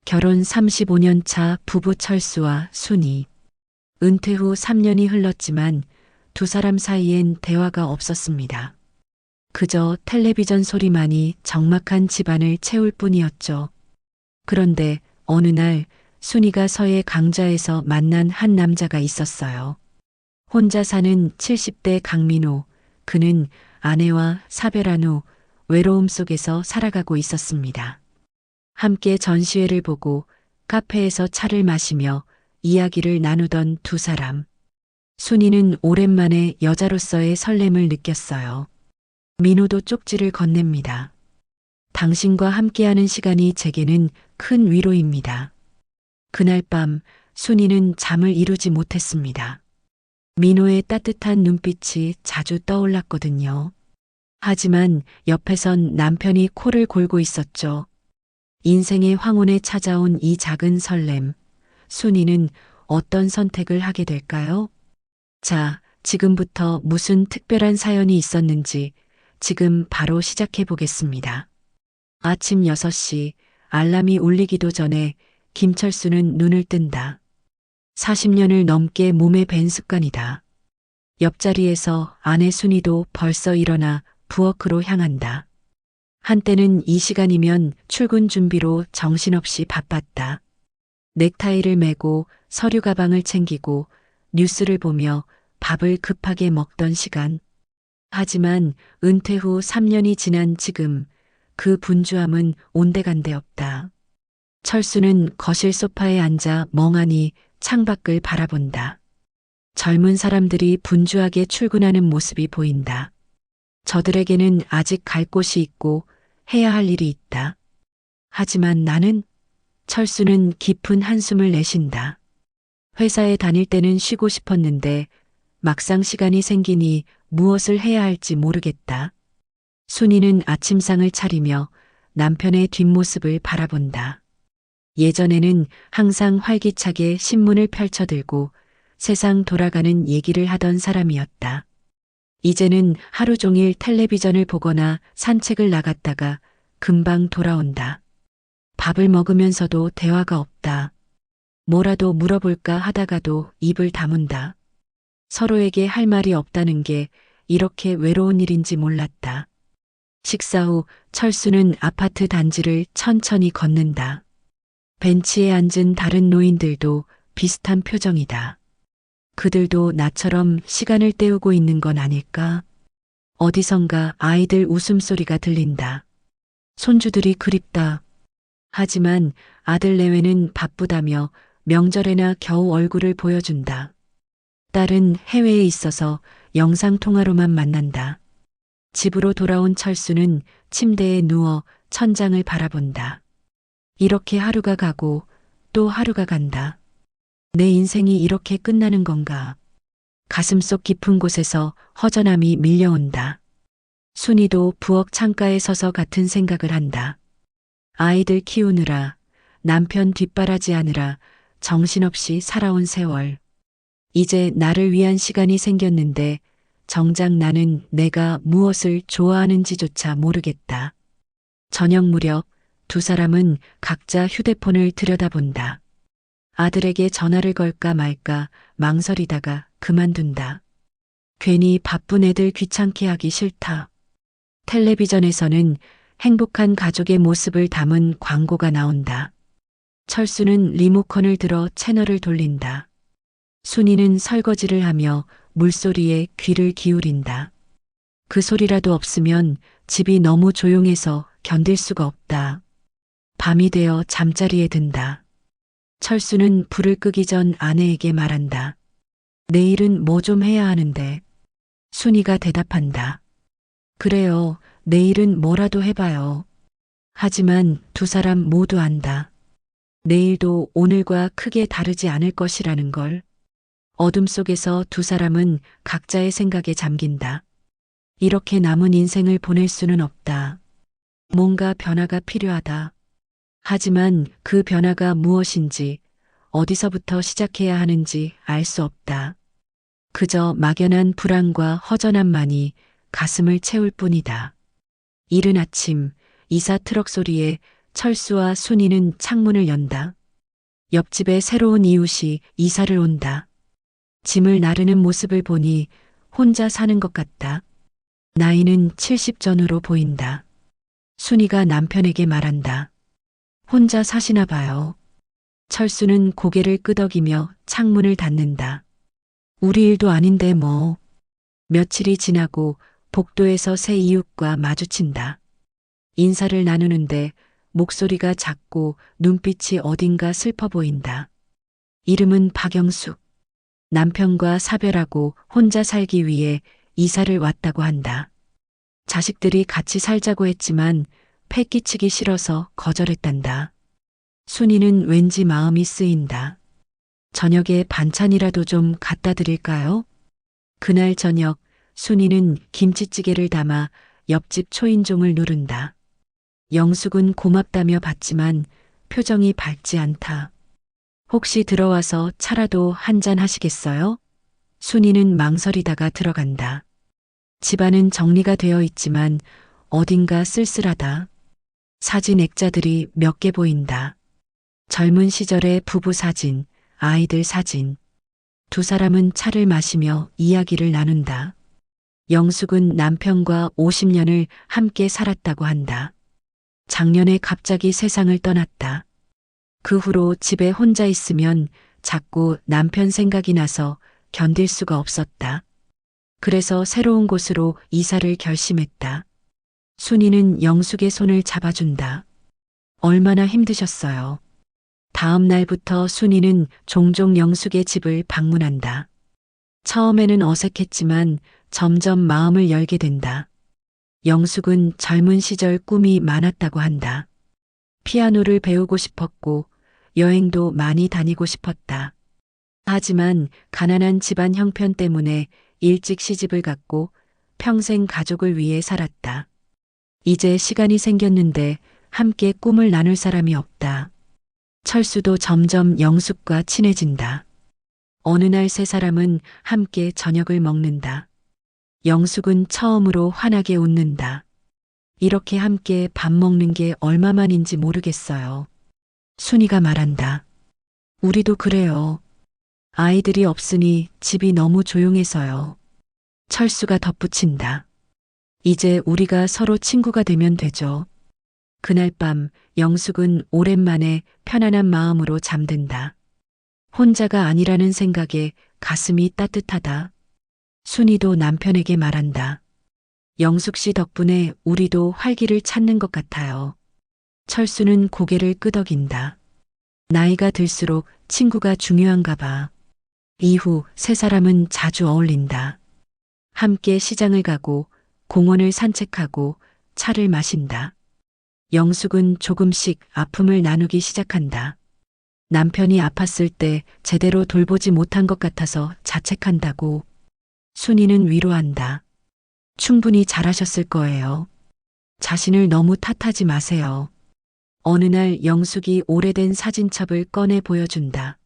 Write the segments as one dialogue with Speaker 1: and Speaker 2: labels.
Speaker 1: 결혼 35년 차 부부 철수와 순이. 은퇴 후 3년이 흘렀지만 두 사람 사이엔 대화가 없었습니다. 그저 텔레비전 소리만이 적막한 집안을 채울 뿐이었죠. 그런데 어느 날 순이가 서해 강자에서 만난 한 남자가 있었어요. 혼자 사는 70대 강민호. 그는 아내와 사별한 후 외로움 속에서 살아가고 있었습니다. 함께 전시회를 보고 카페에서 차를 마시며 이야기를 나누던 두 사람. 순이는 오랜만에 여자로서의 설렘을 느꼈어요. 민호도 쪽지를 건넵니다. 당신과 함께하는 시간이 제게는 큰 위로입니다. 그날 밤 순이는 잠을 이루지 못했습니다. 민호의 따뜻한 눈빛이 자주 떠올랐거든요. 하지만 옆에선 남편이 코를 골고 있었죠. 인생의 황혼에 찾아온 이 작은 설렘. 순이는 어떤 선택을 하게 될까요? 자, 지금부터 무슨 특별한 사연이 있었는지 지금 바로 시작해 보겠습니다. 아침 6시 알람이 울리기도 전에 김철수는 눈을 뜬다. 40년을 넘게 몸에 밴 습관이다. 옆자리에서 아내 순이도 벌써 일어나 부엌으로 향한다. 한때는 이 시간이면 출근 준비로 정신없이 바빴다. 넥타이를 매고 서류 가방을 챙기고 뉴스를 보며 밥을 급하게 먹던 시간. 하지만 은퇴 후 3년이 지난 지금 그 분주함은 온데간데 없다. 철수는 거실 소파에 앉아 멍하니 창밖을 바라본다. 젊은 사람들이 분주하게 출근하는 모습이 보인다. 저들에게는 아직 갈 곳이 있고 해야 할 일이 있다. 하지만 나는. 철수는 깊은 한숨을 내쉰다. 회사에 다닐 때는 쉬고 싶었는데 막상 시간이 생기니 무엇을 해야 할지 모르겠다. 순이는 아침상을 차리며 남편의 뒷모습을 바라본다. 예전에는 항상 활기차게 신문을 펼쳐들고 세상 돌아가는 얘기를 하던 사람이었다. 이제는 하루 종일 텔레비전을 보거나 산책을 나갔다가 금방 돌아온다. 밥을 먹으면서도 대화가 없다. 뭐라도 물어볼까 하다가도 입을 다문다. 서로에게 할 말이 없다는 게 이렇게 외로운 일인지 몰랐다. 식사 후 철수는 아파트 단지를 천천히 걷는다. 벤치에 앉은 다른 노인들도 비슷한 표정이다. 그들도 나처럼 시간을 때우고 있는 건 아닐까? 어디선가 아이들 웃음소리가 들린다. 손주들이 그립다. 하지만 아들 내외는 바쁘다며 명절에나 겨우 얼굴을 보여준다. 딸은 해외에 있어서 영상통화로만 만난다. 집으로 돌아온 철수는 침대에 누워 천장을 바라본다. 이렇게 하루가 가고 또 하루가 간다. 내 인생이 이렇게 끝나는 건가? 가슴속 깊은 곳에서 허전함이 밀려온다. 순이도 부엌 창가에 서서 같은 생각을 한다. 아이들 키우느라, 남편 뒷바라지하느라 정신없이 살아온 세월. 이제 나를 위한 시간이 생겼는데 정작 나는 내가 무엇을 좋아하는지조차 모르겠다. 저녁 무렵 두 사람은 각자 휴대폰을 들여다본다. 아들에게 전화를 걸까 말까 망설이다가 그만둔다. 괜히 바쁜 애들 귀찮게 하기 싫다. 텔레비전에서는 행복한 가족의 모습을 담은 광고가 나온다. 철수는 리모컨을 들어 채널을 돌린다. 순이는 설거지를 하며 물소리에 귀를 기울인다. 그 소리라도 없으면 집이 너무 조용해서 견딜 수가 없다. 밤이 되어 잠자리에 든다. 철수는 불을 끄기 전 아내에게 말한다. 내일은 뭐 좀 해야 하는데. 순이가 대답한다. 그래요. 내일은 뭐라도 해봐요. 하지만 두 사람 모두 안다. 내일도 오늘과 크게 다르지 않을 것이라는 걸. 어둠 속에서 두 사람은 각자의 생각에 잠긴다. 이렇게 남은 인생을 보낼 수는 없다. 뭔가 변화가 필요하다. 하지만 그 변화가 무엇인지, 어디서부터 시작해야 하는지 알 수 없다. 그저 막연한 불안과 허전함만이 가슴을 채울 뿐이다. 이른 아침 이사 트럭 소리에 철수와 순이는 창문을 연다. 옆집에 새로운 이웃이 이사를 온다. 짐을 나르는 모습을 보니 혼자 사는 것 같다. 나이는 70 전후로 보인다. 순이가 남편에게 말한다. 혼자 사시나 봐요. 철수는 고개를 끄덕이며 창문을 닫는다. 우리 일도 아닌데 뭐. 며칠이 지나고 복도에서 새 이웃과 마주친다. 인사를 나누는데 목소리가 작고 눈빛이 어딘가 슬퍼 보인다. 이름은 박영숙. 남편과 사별하고 혼자 살기 위해 이사를 왔다고 한다. 자식들이 같이 살자고 했지만 패 끼치기 싫어서 거절했단다. 순이는 왠지 마음이 쓰인다. 저녁에 반찬이라도 좀 갖다 드릴까요? 그날 저녁 순이는 김치찌개를 담아 옆집 초인종을 누른다. 영숙은 고맙다며 받지만 표정이 밝지 않다. 혹시 들어와서 차라도 한잔 하시겠어요? 순이는 망설이다가 들어간다. 집안은 정리가 되어 있지만 어딘가 쓸쓸하다. 사진 액자들이 몇 개 보인다. 젊은 시절의 부부 사진, 아이들 사진. 두 사람은 차를 마시며 이야기를 나눈다. 영숙은 남편과 50년을 함께 살았다고 한다. 작년에 갑자기 세상을 떠났다. 그 후로 집에 혼자 있으면 자꾸 남편 생각이 나서 견딜 수가 없었다. 그래서 새로운 곳으로 이사를 결심했다. 순이는 영숙의 손을 잡아준다. 얼마나 힘드셨어요. 다음 날부터 순이는 종종 영숙의 집을 방문한다. 처음에는 어색했지만 점점 마음을 열게 된다. 영숙은 젊은 시절 꿈이 많았다고 한다. 피아노를 배우고 싶었고 여행도 많이 다니고 싶었다. 하지만 가난한 집안 형편 때문에 일찍 시집을 갔고 평생 가족을 위해 살았다. 이제 시간이 생겼는데 함께 꿈을 나눌 사람이 없다. 철수도 점점 영숙과 친해진다. 어느 날 세 사람은 함께 저녁을 먹는다. 영숙은 처음으로 환하게 웃는다. 이렇게 함께 밥 먹는 게 얼마만인지 모르겠어요. 순이가 말한다. 우리도 그래요. 아이들이 없으니 집이 너무 조용해서요. 철수가 덧붙인다. 이제 우리가 서로 친구가 되면 되죠. 그날 밤 영숙은 오랜만에 편안한 마음으로 잠든다. 혼자가 아니라는 생각에 가슴이 따뜻하다. 순이도 남편에게 말한다. 영숙 씨 덕분에 우리도 활기를 찾는 것 같아요. 철수는 고개를 끄덕인다. 나이가 들수록 친구가 중요한가 봐. 이후 세 사람은 자주 어울린다. 함께 시장을 가고 공원을 산책하고 차를 마신다. 영숙은 조금씩 아픔을 나누기 시작한다. 남편이 아팠을 때 제대로 돌보지 못한 것 같아서 자책한다고. 순이는 위로한다. 충분히 잘하셨을 거예요. 자신을 너무 탓하지 마세요. 어느 날 영숙이 오래된 사진첩을 꺼내 보여준다.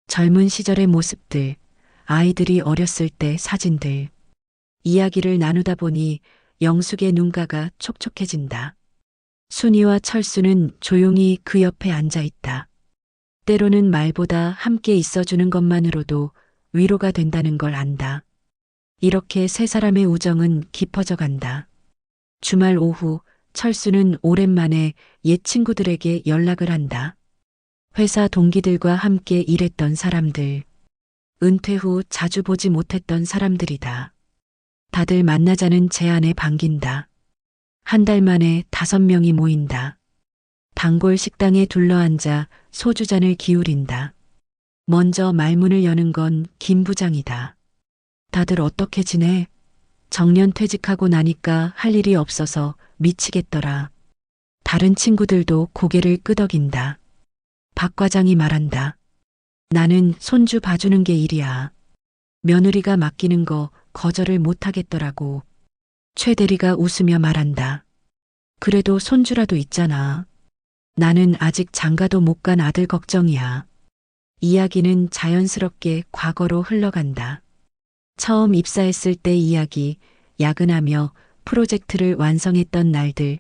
Speaker 1: 젊은 시절의 모습들, 아이들이 어렸을 때 사진들. 이야기를 나누다 보니 영숙의 눈가가 촉촉해진다. 순이와 철수는 조용히 그 옆에 앉아 있다. 때로는 말보다 함께 있어주는 것만으로도 위로가 된다는 걸 안다. 이렇게 세 사람의 우정은 깊어져 간다. 주말 오후 철수는 오랜만에 옛 친구들에게 연락을 한다. 회사 동기들과 함께 일했던 사람들. 은퇴 후 자주 보지 못했던 사람들이다. 다들 만나자는 제안에 반긴다. 한 달 만에 5명이 모인다. 단골 식당에 둘러앉아 소주잔을 기울인다. 먼저 말문을 여는 건 김 부장이다. 다들 어떻게 지내? 정년 퇴직하고 나니까 할 일이 없어서 미치겠더라. 다른 친구들도 고개를 끄덕인다. 박 과장이 말한다. 나는 손주 봐주는 게 일이야. 며느리가 맡기는 거 거절을 못하겠더라고. 최 대리가 웃으며 말한다. 그래도 손주라도 있잖아. 나는 아직 장가도 못 간 아들 걱정이야. 이야기는 자연스럽게 과거로 흘러간다. 처음 입사했을 때 이야기, 야근하며 프로젝트를 완성했던 날들,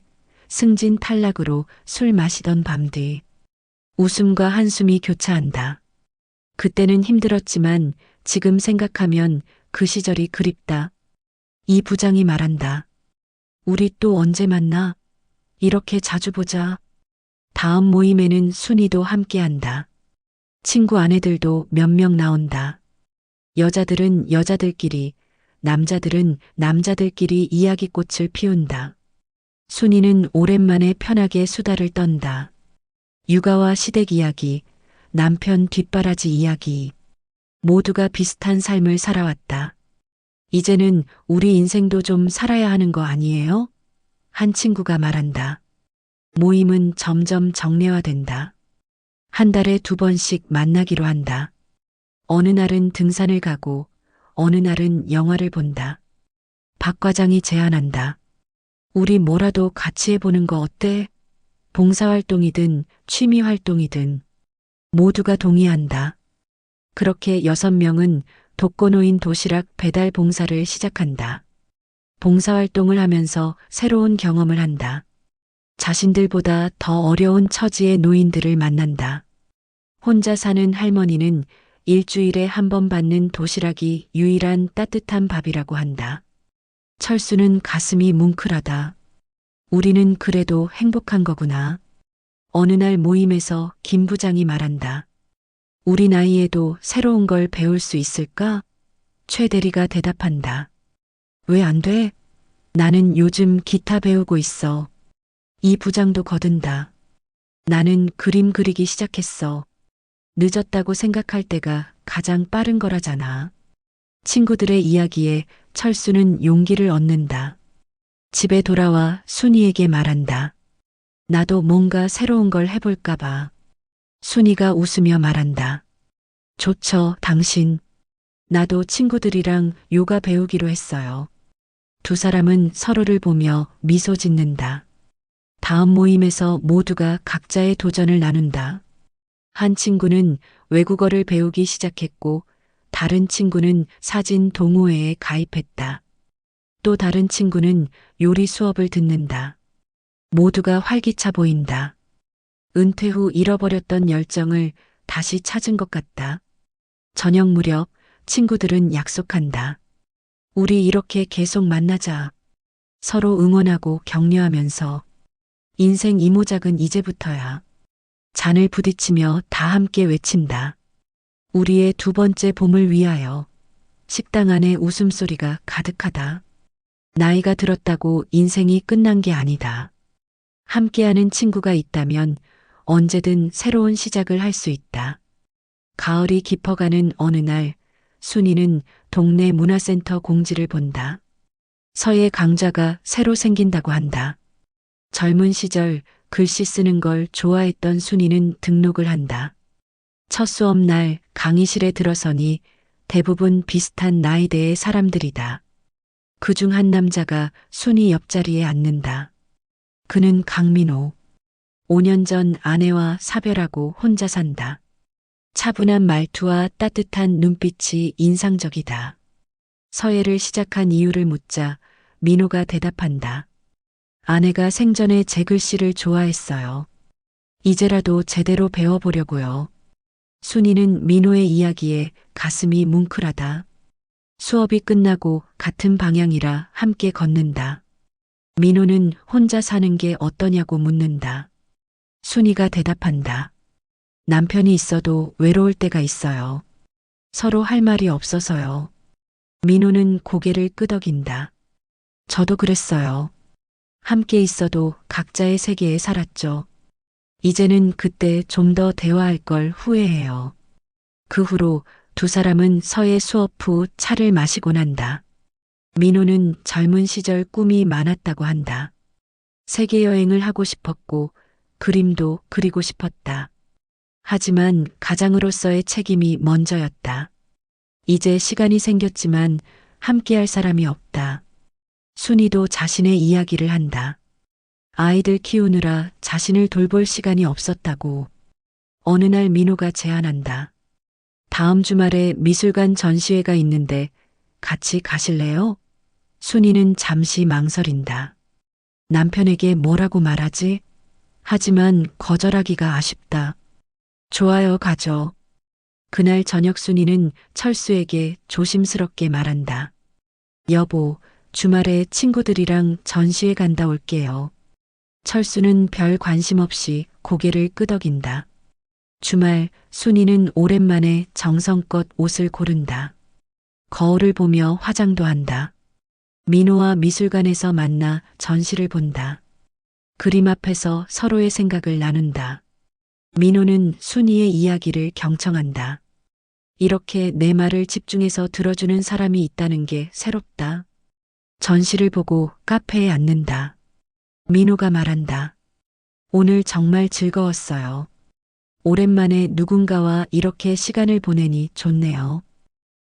Speaker 1: 승진 탈락으로 술 마시던 밤들. 웃음과 한숨이 교차한다. 그때는 힘들었지만 지금 생각하면 그 시절이 그립다. 이 부장이 말한다. 우리 또 언제 만나? 이렇게 자주 보자. 다음 모임에는 순이도 함께한다. 친구 아내들도 몇 명 나온다. 여자들은 여자들끼리, 남자들은 남자들끼리 이야기꽃을 피운다. 순이는 오랜만에 편하게 수다를 떤다. 육아와 시댁 이야기, 남편 뒷바라지 이야기. 모두가 비슷한 삶을 살아왔다. 이제는 우리 인생도 좀 살아야 하는 거 아니에요? 한 친구가 말한다. 모임은 점점 정례화된다. 한 달에 2번씩 만나기로 한다. 어느 날은 등산을 가고 어느 날은 영화를 본다. 박 과장이 제안한다. 우리 뭐라도 같이 해보는 거 어때? 봉사활동이든 취미활동이든 모두가 동의한다. 그렇게 6명은 독거노인 도시락 배달 봉사를 시작한다. 봉사활동을 하면서 새로운 경험을 한다. 자신들보다 더 어려운 처지의 노인들을 만난다. 혼자 사는 할머니는 일주일에 1번 받는 도시락이 유일한 따뜻한 밥이라고 한다. 철수는 가슴이 뭉클하다. 우리는 그래도 행복한 거구나. 어느 날 모임에서 김 부장이 말한다. 우리 나이에도 새로운 걸 배울 수 있을까? 최 대리가 대답한다. 왜 안 돼? 나는 요즘 기타 배우고 있어. 이 부장도 거든다. 나는 그림 그리기 시작했어. 늦었다고 생각할 때가 가장 빠른 거라잖아. 친구들의 이야기에 철수는 용기를 얻는다. 집에 돌아와 순이에게 말한다. 나도 뭔가 새로운 걸 해볼까 봐. 순이가 웃으며 말한다. 좋죠, 당신. 나도 친구들이랑 요가 배우기로 했어요. 두 사람은 서로를 보며 미소 짓는다. 다음 모임에서 모두가 각자의 도전을 나눈다. 한 친구는 외국어를 배우기 시작했고 다른 친구는 사진 동호회에 가입했다. 또 다른 친구는 요리 수업을 듣는다. 모두가 활기차 보인다. 은퇴 후 잃어버렸던 열정을 다시 찾은 것 같다. 저녁 무렵 친구들은 약속한다. 우리 이렇게 계속 만나자. 서로 응원하고 격려하면서 인생 이모작은 이제부터야. 잔을 부딪히며 다 함께 외친다. 우리의 2번째 봄을 위하여. 식당 안에 웃음소리가 가득하다. 나이가 들었다고 인생이 끝난 게 아니다. 함께하는 친구가 있다면 언제든 새로운 시작을 할 수 있다. 가을이 깊어가는 어느 날 순이는 동네 문화센터 공지를 본다. 서예 강좌가 새로 생긴다고 한다. 젊은 시절 글씨 쓰는 걸 좋아했던 순이는 등록을 한다. 첫 수업 날 강의실에 들어서니 대부분 비슷한 나이대의 사람들이다. 그중 한 남자가 순이 옆자리에 앉는다. 그는 강민호. 5년 전 아내와 사별하고 혼자 산다. 차분한 말투와 따뜻한 눈빛이 인상적이다. 서예를 시작한 이유를 묻자 민호가 대답한다. 아내가 생전에 제 글씨를 좋아했어요. 이제라도 제대로 배워보려고요. 순이는 민호의 이야기에 가슴이 뭉클하다. 수업이 끝나고 같은 방향이라 함께 걷는다. 민호는 혼자 사는 게 어떠냐고 묻는다. 순이가 대답한다. 남편이 있어도 외로울 때가 있어요. 서로 할 말이 없어서요. 민호는 고개를 끄덕인다. 저도 그랬어요. 함께 있어도 각자의 세계에 살았죠. 이제는 그때 좀 더 대화할 걸 후회해요. 그 후로 두 사람은 서예 수업 후 차를 마시곤 한다. 민호는 젊은 시절 꿈이 많았다고 한다. 세계 여행을 하고 싶었고 그림도 그리고 싶었다. 하지만 가장으로서의 책임이 먼저였다. 이제 시간이 생겼지만 함께할 사람이 없다. 순이도 자신의 이야기를 한다. 아이들 키우느라 자신을 돌볼 시간이 없었다고. 어느 날 민호가 제안한다. 다음 주말에 미술관 전시회가 있는데 같이 가실래요? 순이는 잠시 망설인다. 남편에게 뭐라고 말하지? 하지만 거절하기가 아쉽다. 좋아요, 가죠. 그날 저녁 순이는 철수에게 조심스럽게 말한다. 여보, 주말에 친구들이랑 전시회 간다 올게요. 철수는 별 관심 없이 고개를 끄덕인다. 주말 순이는 오랜만에 정성껏 옷을 고른다. 거울을 보며 화장도 한다. 민호와 미술관에서 만나 전시를 본다. 그림 앞에서 서로의 생각을 나눈다. 민호는 순이의 이야기를 경청한다. 이렇게 내 말을 집중해서 들어주는 사람이 있다는 게 새롭다. 전시를 보고 카페에 앉는다. 민호가 말한다. 오늘 정말 즐거웠어요. 오랜만에 누군가와 이렇게 시간을 보내니 좋네요.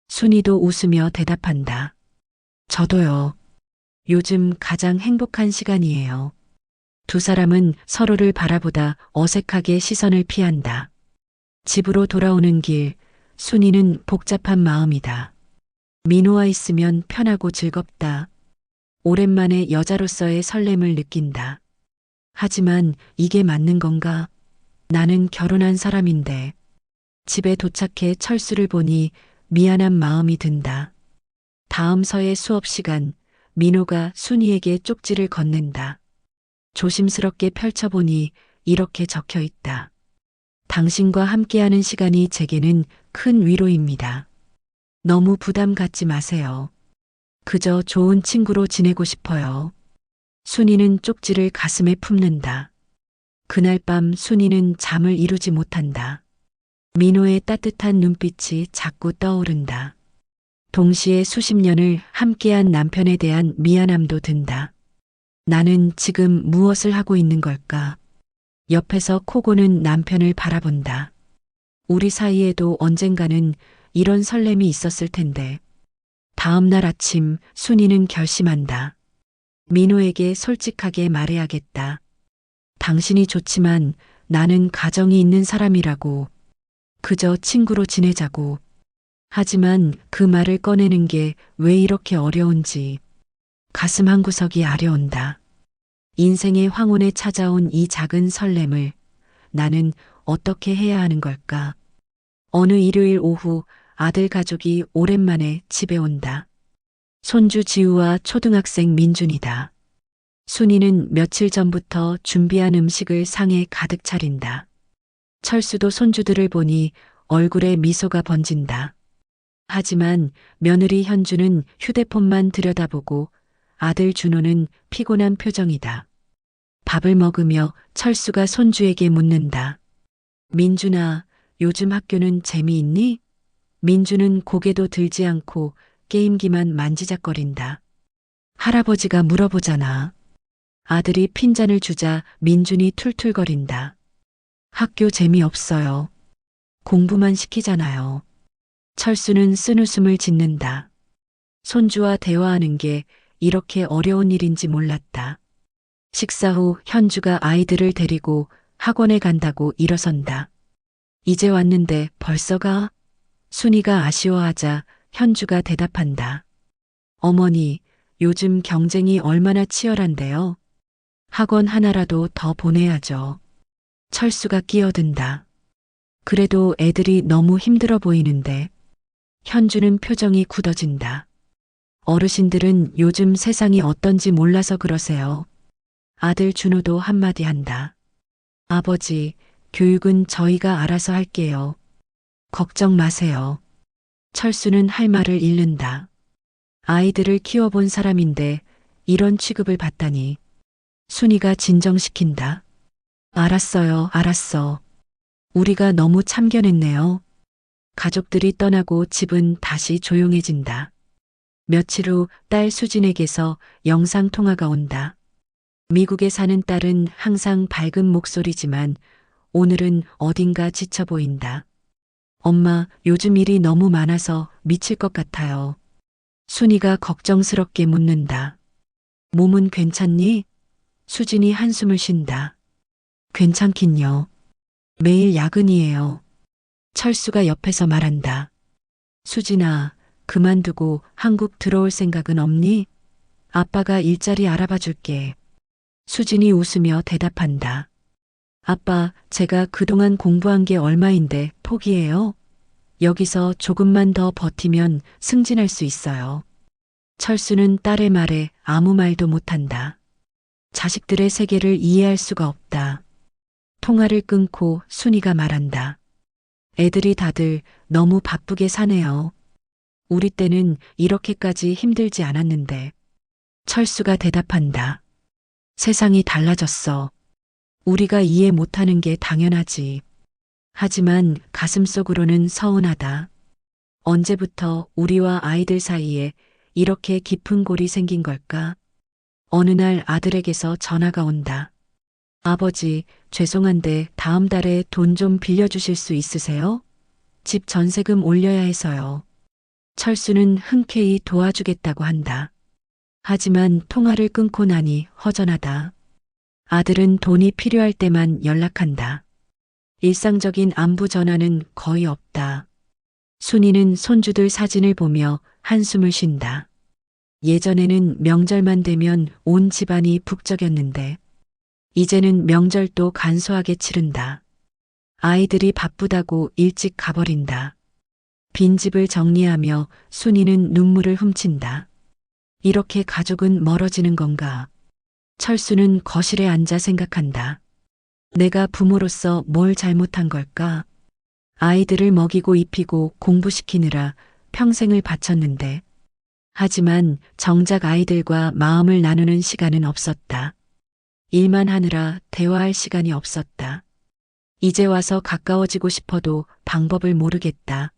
Speaker 1: 순이도 웃으며 대답한다. 저도요. 요즘 가장 행복한 시간이에요. 두 사람은 서로를 바라보다 어색하게 시선을 피한다. 집으로 돌아오는 길, 순이는 복잡한 마음이다. 민호와 있으면 편하고 즐겁다. 오랜만에 여자로서의 설렘을 느낀다. 하지만 이게 맞는 건가? 나는 결혼한 사람인데. 집에 도착해 철수를 보니 미안한 마음이 든다. 다음 서의 수업 시간, 민호가 순이에게 쪽지를 건넨다. 조심스럽게 펼쳐보니 이렇게 적혀 있다. 당신과 함께하는 시간이 제게는 큰 위로입니다. 너무 부담 갖지 마세요. 그저 좋은 친구로 지내고 싶어요. 순이는 쪽지를 가슴에 품는다. 그날 밤 순이는 잠을 이루지 못한다. 민호의 따뜻한 눈빛이 자꾸 떠오른다. 동시에 수십 년을 함께한 남편에 대한 미안함도 든다. 나는 지금 무엇을 하고 있는 걸까? 옆에서 코 고는 남편을 바라본다. 우리 사이에도 언젠가는 이런 설렘이 있었을 텐데. 다음 날 아침 순이는 결심한다. 민호에게 솔직하게 말해야겠다. 당신이 좋지만 나는 가정이 있는 사람이라고. 그저 친구로 지내자고. 하지만 그 말을 꺼내는 게 왜 이렇게 어려운지 가슴 한구석이 아려온다. 인생의 황혼에 찾아온 이 작은 설렘을 나는 어떻게 해야 하는 걸까? 어느 일요일 오후 아들 가족이 오랜만에 집에 온다. 손주 지우와 초등학생 민준이다. 순이는 며칠 전부터 준비한 음식을 상에 가득 차린다. 철수도 손주들을 보니 얼굴에 미소가 번진다. 하지만 며느리 현주는 휴대폰만 들여다보고 아들 준호는 피곤한 표정이다. 밥을 먹으며 철수가 손주에게 묻는다. 민준아, 요즘 학교는 재미있니? 민준은 고개도 들지 않고 게임기만 만지작거린다. 할아버지가 물어보잖아. 아들이 핀잔을 주자 민준이 툴툴거린다. 학교 재미없어요. 공부만 시키잖아요. 철수는 쓴웃음을 짓는다. 손주와 대화하는 게 이렇게 어려운 일인지 몰랐다. 식사 후 현주가 아이들을 데리고 학원에 간다고 일어선다. 이제 왔는데 벌써 가? 순이가 아쉬워하자 현주가 대답한다. 어머니, 요즘 경쟁이 얼마나 치열한데요. 학원 하나라도 더 보내야죠. 철수가 끼어든다. 그래도 애들이 너무 힘들어 보이는데. 현주는 표정이 굳어진다. 어르신들은 요즘 세상이 어떤지 몰라서 그러세요. 아들 준호도 한마디 한다. 아버지, 교육은 저희가 알아서 할게요. 걱정 마세요. 철수는 할 말을 잃는다. 아이들을 키워본 사람인데 이런 취급을 받다니. 순이가 진정시킨다. 알았어요, 알았어. 우리가 너무 참견했네요. 가족들이 떠나고 집은 다시 조용해진다. 며칠 후 딸 수진에게서 영상통화가 온다. 미국에 사는 딸은 항상 밝은 목소리지만 오늘은 어딘가 지쳐 보인다. 엄마, 요즘 일이 너무 많아서 미칠 것 같아요. 순이가 걱정스럽게 묻는다. 몸은 괜찮니? 수진이 한숨을 쉰다. 괜찮긴요. 매일 야근이에요. 철수가 옆에서 말한다. 수진아, 그만두고 한국 들어올 생각은 없니? 아빠가 일자리 알아봐 줄게. 수진이 웃으며 대답한다. 아빠, 제가 그동안 공부한 게 얼마인데 포기해요? 여기서 조금만 더 버티면 승진할 수 있어요. 철수는 딸의 말에 아무 말도 못한다. 자식들의 세계를 이해할 수가 없다. 통화를 끊고 순이가 말한다. 애들이 다들 너무 바쁘게 사네요. 우리 때는 이렇게까지 힘들지 않았는데. 철수가 대답한다. 세상이 달라졌어. 우리가 이해 못하는 게 당연하지. 하지만 가슴속으로는 서운하다. 언제부터 우리와 아이들 사이에 이렇게 깊은 골이 생긴 걸까? 어느 날 아들에게서 전화가 온다. 아버지, 죄송한데 다음 달에 돈 좀 빌려주실 수 있으세요? 집 전세금 올려야 해서요. 철수는 흔쾌히 도와주겠다고 한다. 하지만 통화를 끊고 나니 허전하다. 아들은 돈이 필요할 때만 연락한다. 일상적인 안부 전화는 거의 없다. 순이는 손주들 사진을 보며 한숨을 쉰다. 예전에는 명절만 되면 온 집안이 북적였는데 이제는 명절도 간소하게 치른다. 아이들이 바쁘다고 일찍 가버린다. 빈집을 정리하며 순이는 눈물을 훔친다. 이렇게 가족은 멀어지는 건가? 철수는 거실에 앉아 생각한다. 내가 부모로서 뭘 잘못한 걸까? 아이들을 먹이고 입히고 공부시키느라 평생을 바쳤는데, 하지만 정작 아이들과 마음을 나누는 시간은 없었다. 일만 하느라 대화할 시간이 없었다. 이제 와서 가까워지고 싶어도 방법을 모르겠다.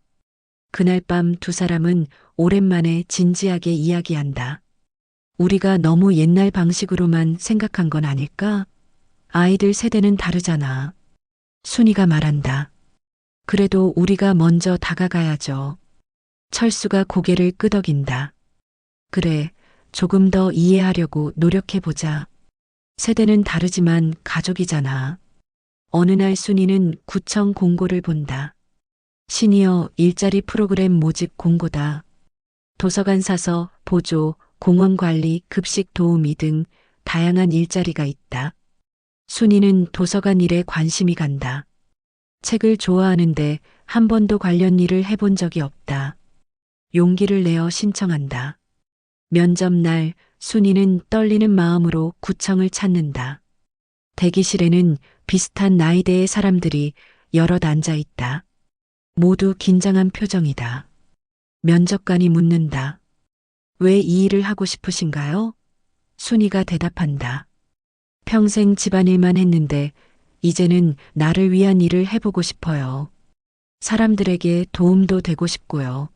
Speaker 1: 그날 밤 두 사람은 오랜만에 진지하게 이야기한다. 우리가 너무 옛날 방식으로만 생각한 건 아닐까? 아이들 세대는 다르잖아. 순이가 말한다. 그래도 우리가 먼저 다가가야죠. 철수가 고개를 끄덕인다. 그래, 조금 더 이해하려고 노력해보자. 세대는 다르지만 가족이잖아. 어느 날 순이는 구청 공고를 본다. 시니어 일자리 프로그램 모집 공고다. 도서관 사서, 보조, 공원 관리, 급식 도우미 등 다양한 일자리가 있다. 순이는 도서관 일에 관심이 간다. 책을 좋아하는데 한 번도 관련 일을 해본 적이 없다. 용기를 내어 신청한다. 면접 날 순이는 떨리는 마음으로 구청을 찾는다. 대기실에는 비슷한 나이대의 사람들이 여럿 앉아 있다. 모두 긴장한 표정이다. 면접관이 묻는다. 왜 이 일을 하고 싶으신가요? 순이가 대답한다. 평생 집안일만 했는데 이제는 나를 위한 일을 해보고 싶어요. 사람들에게 도움도 되고 싶고요.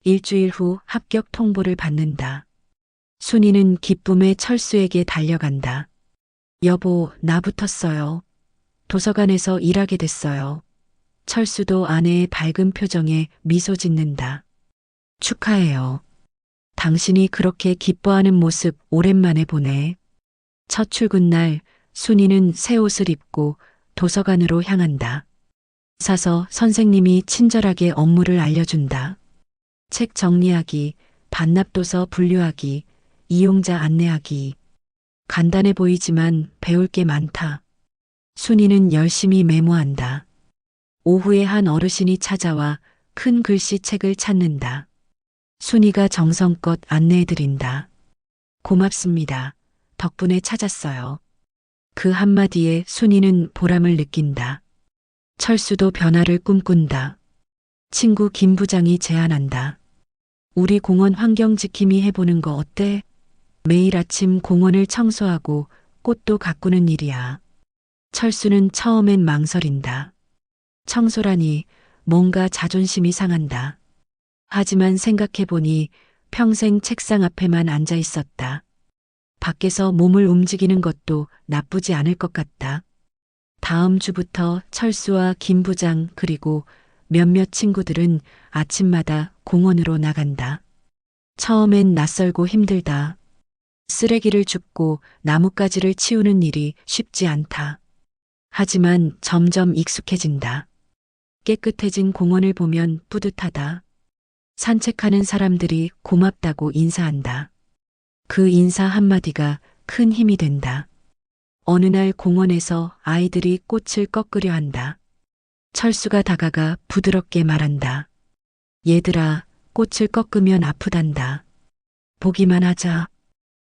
Speaker 1: 일주일 후 합격 통보를 받는다. 순이는 기쁨에 철수에게 달려간다. 여보, 나 붙었어요. 도서관에서 일하게 됐어요. 철수도 아내의 밝은 표정에 미소 짓는다. 축하해요. 당신이 그렇게 기뻐하는 모습 오랜만에 보네. 첫 출근 날 순이는 새 옷을 입고 도서관으로 향한다. 사서 선생님이 친절하게 업무를 알려준다. 책 정리하기, 반납도서 분류하기, 이용자 안내하기. 간단해 보이지만 배울 게 많다. 순이는 열심히 메모한다. 오후에 한 어르신이 찾아와 큰 글씨 책을 찾는다. 순이가 정성껏 안내해드린다. 고맙습니다. 덕분에 찾았어요. 그 한마디에 순이는 보람을 느낀다. 철수도 변화를 꿈꾼다. 친구 김 부장이 제안한다. 우리 공원 환경 지킴이 해보는 거 어때? 매일 아침 공원을 청소하고 꽃도 가꾸는 일이야. 철수는 처음엔 망설인다. 청소라니 뭔가 자존심이 상한다. 하지만 생각해보니 평생 책상 앞에만 앉아 있었다. 밖에서 몸을 움직이는 것도 나쁘지 않을 것 같다. 다음 주부터 철수와 김 부장 그리고 몇몇 친구들은 아침마다 공원으로 나간다. 처음엔 낯설고 힘들다. 쓰레기를 줍고 나뭇가지를 치우는 일이 쉽지 않다. 하지만 점점 익숙해진다. 깨끗해진 공원을 보면 뿌듯하다. 산책하는 사람들이 고맙다고 인사한다. 그 인사 한마디가 큰 힘이 된다. 어느 날 공원에서 아이들이 꽃을 꺾으려 한다. 철수가 다가가 부드럽게 말한다. 얘들아, 꽃을 꺾으면 아프단다. 보기만 하자.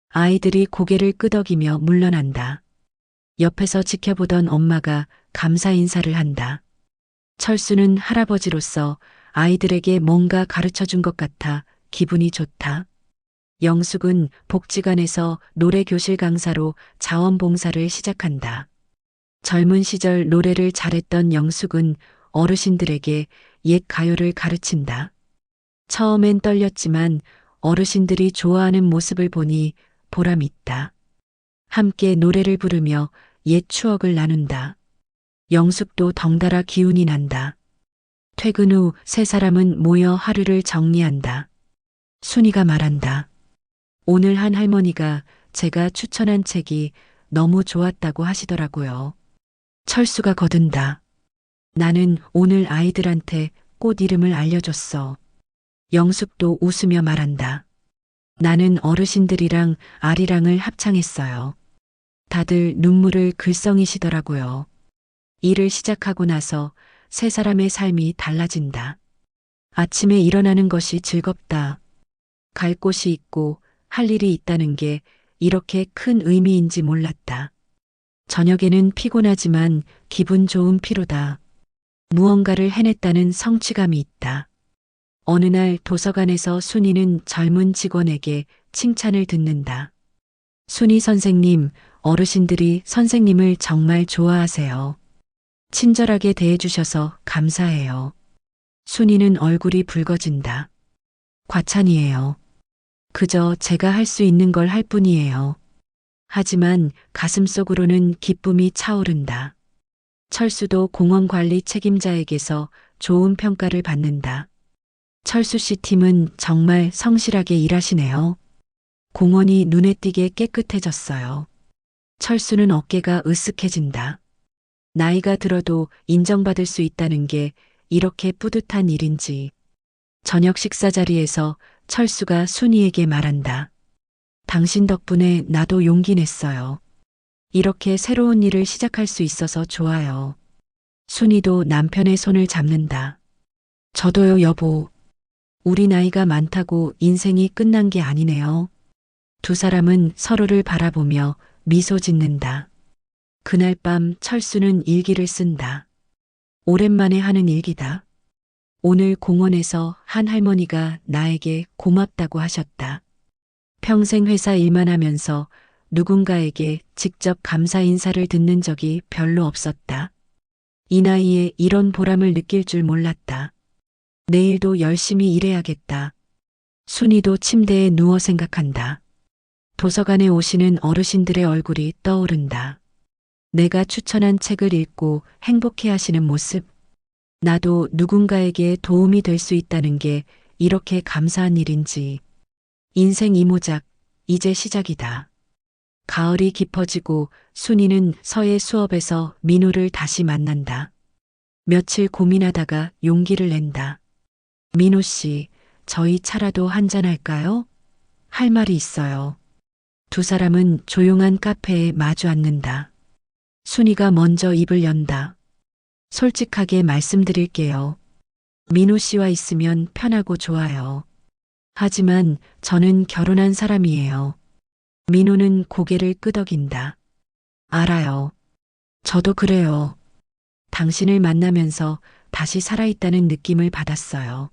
Speaker 1: 아이들이 고개를 끄덕이며 물러난다. 옆에서 지켜보던 엄마가 감사 인사를 한다. 철수는 할아버지로서 아이들에게 뭔가 가르쳐 준 것 같아 기분이 좋다. 영숙은 복지관에서 노래교실 강사로 자원봉사를 시작한다. 젊은 시절 노래를 잘했던 영숙은 어르신들에게 옛 가요를 가르친다. 처음엔 떨렸지만 어르신들이 좋아하는 모습을 보니 보람 있다. 함께 노래를 부르며 옛 추억을 나눈다. 영숙도 덩달아 기운이 난다. 퇴근 후 세 사람은 모여 하루를 정리한다. 순이가 말한다. 오늘 한 할머니가 제가 추천한 책이 너무 좋았다고 하시더라고요. 철수가 거둔다. 나는 오늘 아이들한테 꽃 이름을 알려줬어. 영숙도 웃으며 말한다. 나는 어르신들이랑 아리랑을 합창했어요. 다들 눈물을 글썽이시더라고요. 일을 시작하고 나서 세 사람의 삶이 달라진다. 아침에 일어나는 것이 즐겁다. 갈 곳이 있고 할 일이 있다는 게 이렇게 큰 의미인지 몰랐다. 저녁에는 피곤하지만 기분 좋은 피로다. 무언가를 해냈다는 성취감이 있다. 어느 날 도서관에서 순이는 젊은 직원에게 칭찬을 듣는다. 순이 선생님, 어르신들이 선생님을 정말 좋아하세요. 친절하게 대해주셔서 감사해요. 순이는 얼굴이 붉어진다. 과찬이에요. 그저 제가 할 수 있는 걸 할 뿐이에요. 하지만 가슴속으로는 기쁨이 차오른다. 철수도 공원 관리 책임자에게서 좋은 평가를 받는다. 철수 씨 팀은 정말 성실하게 일하시네요. 공원이 눈에 띄게 깨끗해졌어요. 철수는 어깨가 으쓱해진다. 나이가 들어도 인정받을 수 있다는 게 이렇게 뿌듯한 일인지. 저녁 식사 자리에서 철수가 순이에게 말한다. 당신 덕분에 나도 용기 냈어요. 이렇게 새로운 일을 시작할 수 있어서 좋아요. 순이도 남편의 손을 잡는다. 저도요, 여보. 우리 나이가 많다고 인생이 끝난 게 아니네요. 두 사람은 서로를 바라보며 미소 짓는다. 그날 밤 철수는 일기를 쓴다. 오랜만에 하는 일기다. 오늘 공원에서 한 할머니가 나에게 고맙다고 하셨다. 평생 회사 일만 하면서 누군가에게 직접 감사 인사를 듣는 적이 별로 없었다. 이 나이에 이런 보람을 느낄 줄 몰랐다. 내일도 열심히 일해야겠다. 순이도 침대에 누워 생각한다. 도서관에 오시는 어르신들의 얼굴이 떠오른다. 내가 추천한 책을 읽고 행복해 하시는 모습. 나도 누군가에게 도움이 될 수 있다는 게 이렇게 감사한 일인지. 인생 이모작, 이제 시작이다. 가을이 깊어지고 순이는 서예 수업에서 민호를 다시 만난다. 며칠 고민하다가 용기를 낸다. 민호 씨, 저희 차라도 한잔할까요? 할 말이 있어요. 두 사람은 조용한 카페에 마주 앉는다. 순이가 먼저 입을 연다. 솔직하게 말씀드릴게요. 민호 씨와 있으면 편하고 좋아요. 하지만 저는 결혼한 사람이에요. 민호는 고개를 끄덕인다. 알아요. 저도 그래요. 당신을 만나면서 다시 살아있다는 느낌을 받았어요.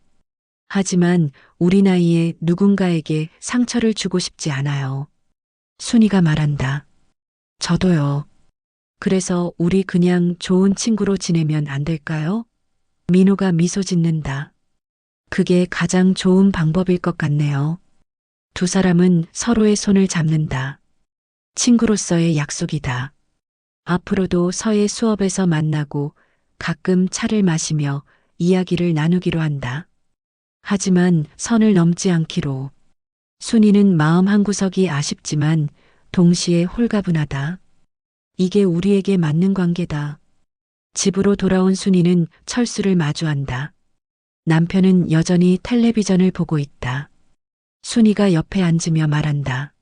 Speaker 1: 하지만 우리 나이에 누군가에게 상처를 주고 싶지 않아요. 순이가 말한다. 저도요. 그래서 우리 그냥 좋은 친구로 지내면 안 될까요? 민호가 미소 짓는다. 그게 가장 좋은 방법일 것 같네요. 두 사람은 서로의 손을 잡는다. 친구로서의 약속이다. 앞으로도 서예 수업에서 만나고 가끔 차를 마시며 이야기를 나누기로 한다. 하지만 선을 넘지 않기로. 순이는 마음 한구석이 아쉽지만 동시에 홀가분하다. 이게 우리에게 맞는 관계다. 집으로 돌아온 순이는 철수를 마주한다. 남편은 여전히 텔레비전을 보고 있다. 순이가 옆에 앉으며 말한다.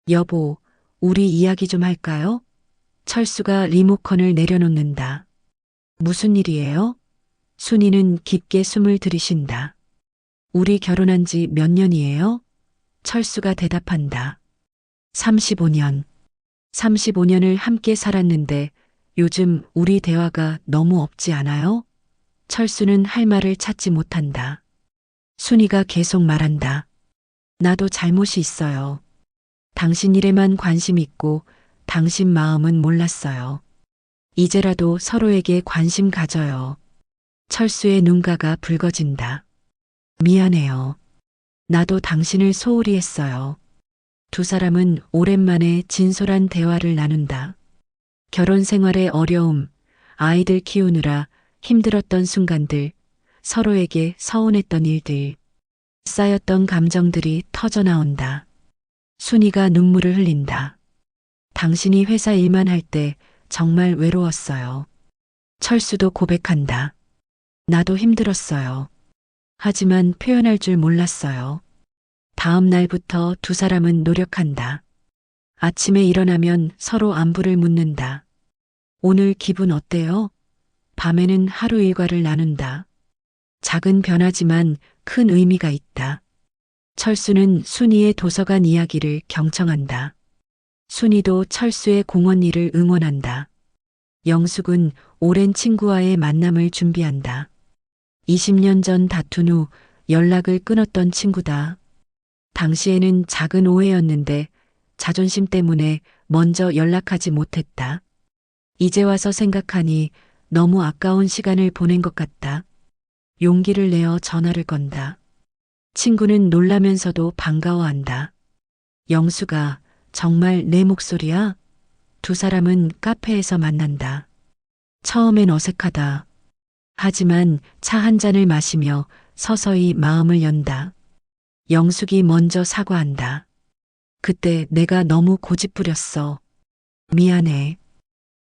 Speaker 1: 여보, 우리 이야기 좀 할까요? 철수가 리모컨을 내려놓는다. 무슨 일이에요? 순이는 깊게 숨을 들이쉰다. 우리 결혼한 지 몇 년이에요? 철수가 대답한다. 35년. 35년을 함께 살았는데 요즘 우리 대화가 너무 없지 않아요? 철수는 할 말을 찾지 못한다. 순이가 계속 말한다. 나도 잘못이 있어요. 당신 일에만 관심 있고 당신 마음은 몰랐어요. 이제라도 서로에게 관심 가져요. 철수의 눈가가 붉어진다. 미안해요. 나도 당신을 소홀히 했어요. 두 사람은 오랜만에 진솔한 대화를 나눈다. 결혼 생활의 어려움, 아이들 키우느라 힘들었던 순간들, 서로에게 서운했던 일들, 쌓였던 감정들이 터져나온다. 순이가 눈물을 흘린다. 당신이 회사 일만 할 때 정말 외로웠어요. 철수도 고백한다. 나도 힘들었어요. 하지만 표현할 줄 몰랐어요. 다음 날부터 두 사람은 노력한다. 아침에 일어나면 서로 안부를 묻는다. 오늘 기분 어때요? 밤에는 하루 일과를 나눈다. 작은 변화지만 큰 의미가 있다. 철수는 순이의 도서관 이야기를 경청한다. 순이도 철수의 공원 일을 응원한다. 영숙은 오랜 친구와의 만남을 준비한다. 20년 전 다툰 후 연락을 끊었던 친구다. 당시에는 작은 오해였는데 자존심 때문에 먼저 연락하지 못했다. 이제 와서 생각하니 너무 아까운 시간을 보낸 것 같다. 용기를 내어 전화를 건다. 친구는 놀라면서도 반가워한다. 영수가 정말 내 목소리야? 두 사람은 카페에서 만난다. 처음엔 어색하다. 하지만 차 한 잔을 마시며 서서히 마음을 연다. 영숙이 먼저 사과한다. 그때 내가 너무 고집부렸어. 미안해.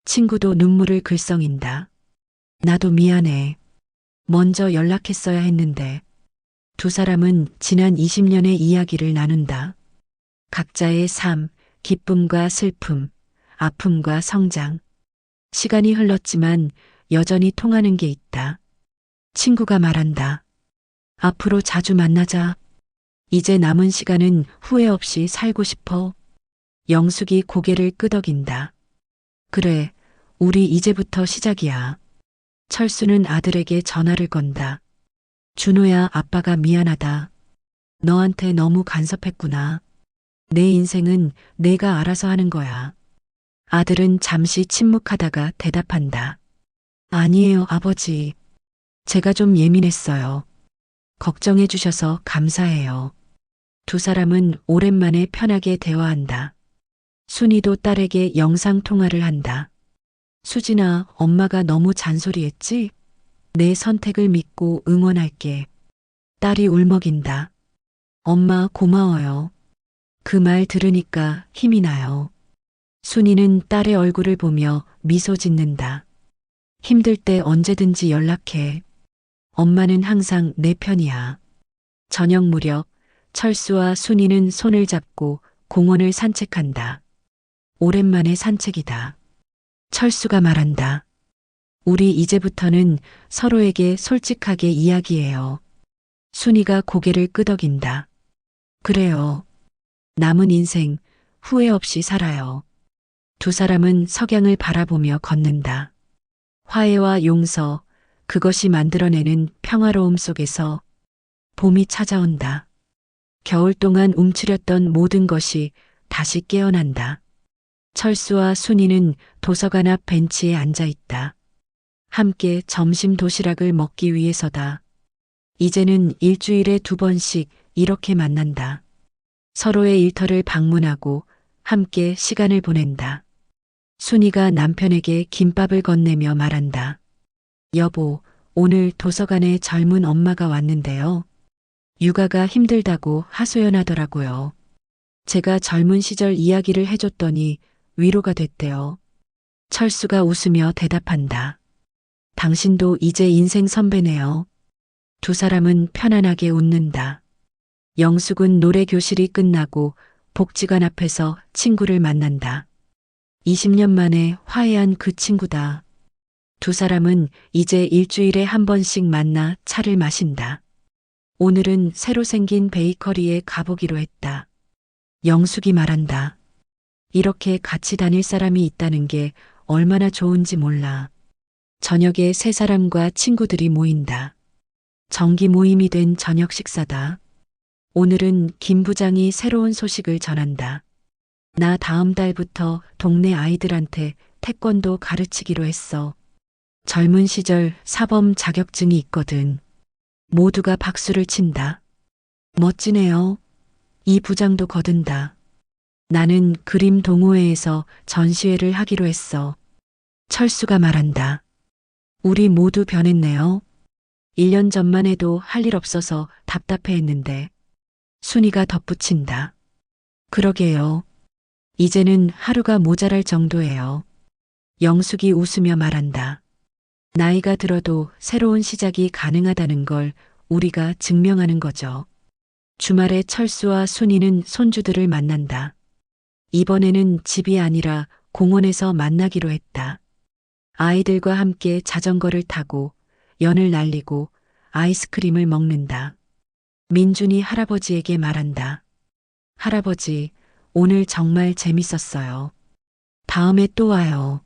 Speaker 1: 친구도 눈물을 글썽인다. 나도 미안해. 먼저 연락했어야 했는데. 두 사람은 지난 20년의 이야기를 나눈다. 각자의 삶, 기쁨과 슬픔, 아픔과 성장. 시간이 흘렀지만 여전히 통하는 게 있다. 친구가 말한다. 앞으로 자주 만나자. 이제 남은 시간은 후회 없이 살고 싶어. 영숙이 고개를 끄덕인다. 그래, 우리 이제부터 시작이야. 철수는 아들에게 전화를 건다. 준호야, 아빠가 미안하다. 너한테 너무 간섭했구나. 내 인생은 내가 알아서 하는 거야. 아들은 잠시 침묵하다가 대답한다. 아니에요, 아버지. 제가 좀 예민했어요. 걱정해 주셔서 감사해요. 두 사람은 오랜만에 편하게 대화한다. 순이도 딸에게 영상 통화를 한다. 수진아, 엄마가 너무 잔소리했지? 내 선택을 믿고 응원할게. 딸이 울먹인다. 엄마 고마워요. 그 말 들으니까 힘이 나요. 순이는 딸의 얼굴을 보며 미소 짓는다. 힘들 때 언제든지 연락해. 엄마는 항상 내 편이야. 저녁 무렵 철수와 순이는 손을 잡고 공원을 산책한다. 오랜만에 산책이다. 철수가 말한다. 우리 이제부터는 서로에게 솔직하게 이야기해요. 순이가 고개를 끄덕인다. 그래요. 남은 인생 후회 없이 살아요. 두 사람은 석양을 바라보며 걷는다. 화해와 용서, 그것이 만들어내는 평화로움 속에서 봄이 찾아온다. 겨울 동안 움츠렸던 모든 것이 다시 깨어난다. 철수와 순이는 도서관 앞 벤치에 앉아 있다. 함께 점심 도시락을 먹기 위해서다. 이제는 일주일에 2번씩 이렇게 만난다. 서로의 일터를 방문하고 함께 시간을 보낸다. 순이가 남편에게 김밥을 건네며 말한다. 여보, 오늘 도서관에 젊은 엄마가 왔는데요. 육아가 힘들다고 하소연하더라고요. 제가 젊은 시절 이야기를 해줬더니 위로가 됐대요. 철수가 웃으며 대답한다. 당신도 이제 인생 선배네요. 두 사람은 편안하게 웃는다. 영숙은 노래 교실이 끝나고 복지관 앞에서 친구를 만난다. 20년 만에 화해한 그 친구다. 두 사람은 이제 일주일에 한 번씩 만나 차를 마신다. 오늘은 새로 생긴 베이커리에 가보기로 했다. 영숙이 말한다. 이렇게 같이 다닐 사람이 있다는 게 얼마나 좋은지 몰라. 저녁에 세 사람과 친구들이 모인다. 정기 모임이 된 저녁 식사다. 오늘은 김 부장이 새로운 소식을 전한다. 나 다음 달부터 동네 아이들한테 태권도 가르치기로 했어. 젊은 시절 사범 자격증이 있거든. 모두가 박수를 친다. 멋지네요. 이 부장도 거둔다. 나는 그림 동호회에서 전시회를 하기로 했어. 철수가 말한다. 우리 모두 변했네요. 1년 전만 해도 할 일 없어서 답답해했는데. 순이가 덧붙인다. 그러게요. 이제는 하루가 모자랄 정도예요. 영숙이 웃으며 말한다. 나이가 들어도 새로운 시작이 가능하다는 걸 우리가 증명하는 거죠. 주말에 철수와 순이는 손주들을 만난다. 이번에는 집이 아니라 공원에서 만나기로 했다. 아이들과 함께 자전거를 타고 연을 날리고 아이스크림을 먹는다. 민준이 할아버지에게 말한다. 할아버지, 오늘 정말 재밌었어요. 다음에 또 와요.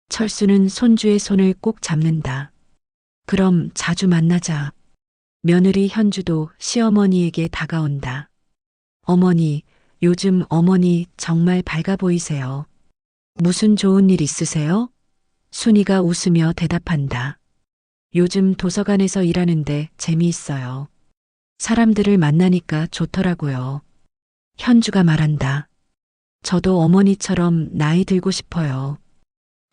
Speaker 1: 철수는 손주의 손을 꼭 잡는다. 그럼 자주 만나자. 며느리 현주도 시어머니에게 다가온다. 어머니, 요즘 어머니 정말 밝아 보이세요. 무슨 좋은 일 있으세요? 순이가 웃으며 대답한다. 요즘 도서관에서 일하는데 재미있어요. 사람들을 만나니까 좋더라고요. 현주가 말한다. 저도 어머니처럼 나이 들고 싶어요.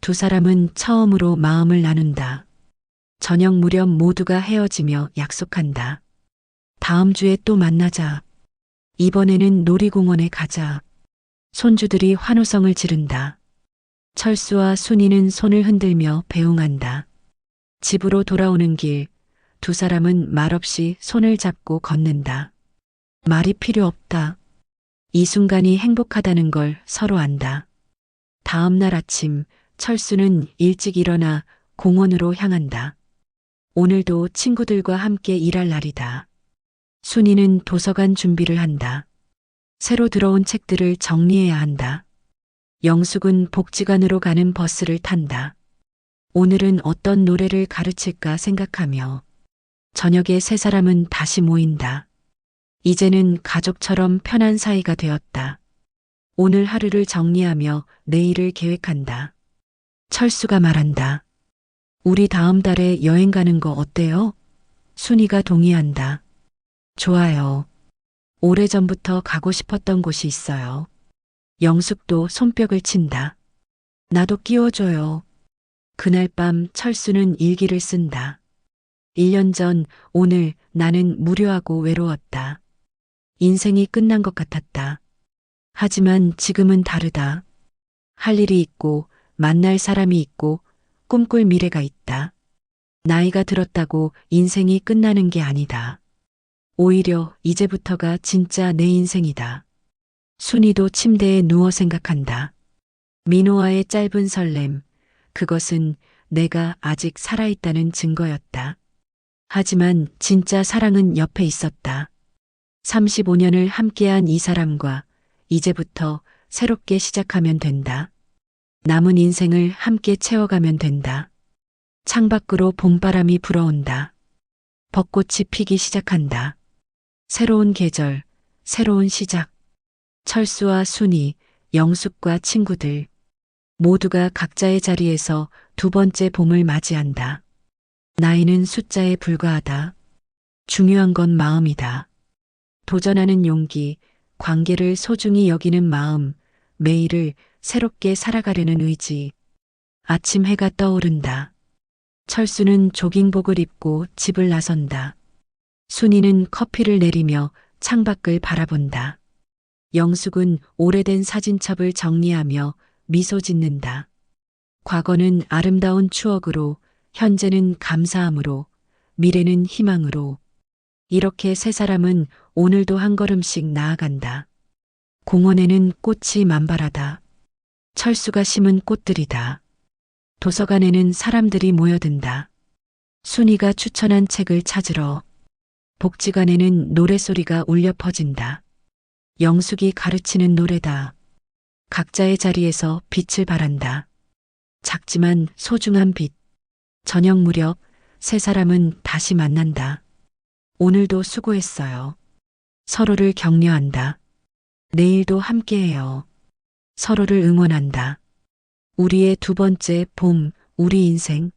Speaker 1: 두 사람은 처음으로 마음을 나눈다. 저녁 무렵 모두가 헤어지며 약속한다. 다음 주에 또 만나자. 이번에는 놀이공원에 가자. 손주들이 환호성을 지른다. 철수와 순이는 손을 흔들며 배웅한다. 집으로 돌아오는 길, 두 사람은 말없이 손을 잡고 걷는다. 말이 필요 없다. 이 순간이 행복하다는 걸 서로 안다. 다음 날 아침, 철수는 일찍 일어나 공원으로 향한다. 오늘도 친구들과 함께 일할 날이다. 순이는 도서관 준비를 한다. 새로 들어온 책들을 정리해야 한다. 영숙은 복지관으로 가는 버스를 탄다. 오늘은 어떤 노래를 가르칠까 생각하며 저녁에 세 사람은 다시 모인다. 이제는 가족처럼 편한 사이가 되었다. 오늘 하루를 정리하며 내일을 계획한다. 철수가 말한다. 우리 다음 달에 여행 가는 거 어때요? 순이가 동의한다. 좋아요. 오래전부터 가고 싶었던 곳이 있어요. 영숙도 손뼉을 친다. 나도 끼워줘요. 그날 밤 철수는 일기를 쓴다. 1년 전 오늘 나는 무료하고 외로웠다. 인생이 끝난 것 같았다. 하지만 지금은 다르다. 할 일이 있고 만날 사람이 있고 꿈꿀 미래가 있다. 나이가 들었다고 인생이 끝나는 게 아니다. 오히려 이제부터가 진짜 내 인생이다. 순이도 침대에 누워 생각한다. 민호와의 짧은 설렘, 그것은 내가 아직 살아있다는 증거였다. 하지만 진짜 사랑은 옆에 있었다. 35년을 함께한 이 사람과 이제부터 새롭게 시작하면 된다. 남은 인생을 함께 채워가면 된다. 창밖으로 봄바람이 불어온다. 벚꽃이 피기 시작한다. 새로운 계절, 새로운 시작. 철수와 순이, 영숙과 친구들 모두가 각자의 자리에서 두 번째 봄을 맞이한다. 나이는 숫자에 불과하다. 중요한 건 마음이다. 도전하는 용기, 관계를 소중히 여기는 마음, 매일을 새롭게 살아가려는 의지. 아침 해가 떠오른다. 철수는 조깅복을 입고 집을 나선다. 순이는 커피를 내리며 창밖을 바라본다. 영숙은 오래된 사진첩을 정리하며 미소 짓는다. 과거는 아름다운 추억으로, 현재는 감사함으로, 미래는 희망으로. 이렇게 세 사람은 오늘도 한 걸음씩 나아간다. 공원에는 꽃이 만발하다. 철수가 심은 꽃들이다. 도서관에는 사람들이 모여든다. 순이가 추천한 책을 찾으러. 복지관에는 노랫소리가 울려 퍼진다. 영숙이 가르치는 노래다. 각자의 자리에서 빛을 발한다. 작지만 소중한 빛. 저녁 무렵 세 사람은 다시 만난다. 오늘도 수고했어요. 서로를 격려한다. 내일도 함께해요. 서로를 응원한다. 우리의 두 번째 봄, 우리 인생.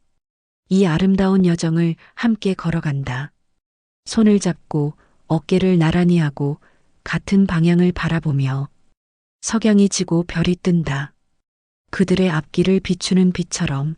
Speaker 1: 이 아름다운 여정을 함께 걸어간다. 손을 잡고 어깨를 나란히 하고 같은 방향을 바라보며 석양이 지고 별이 뜬다. 그들의 앞길을 비추는 빛처럼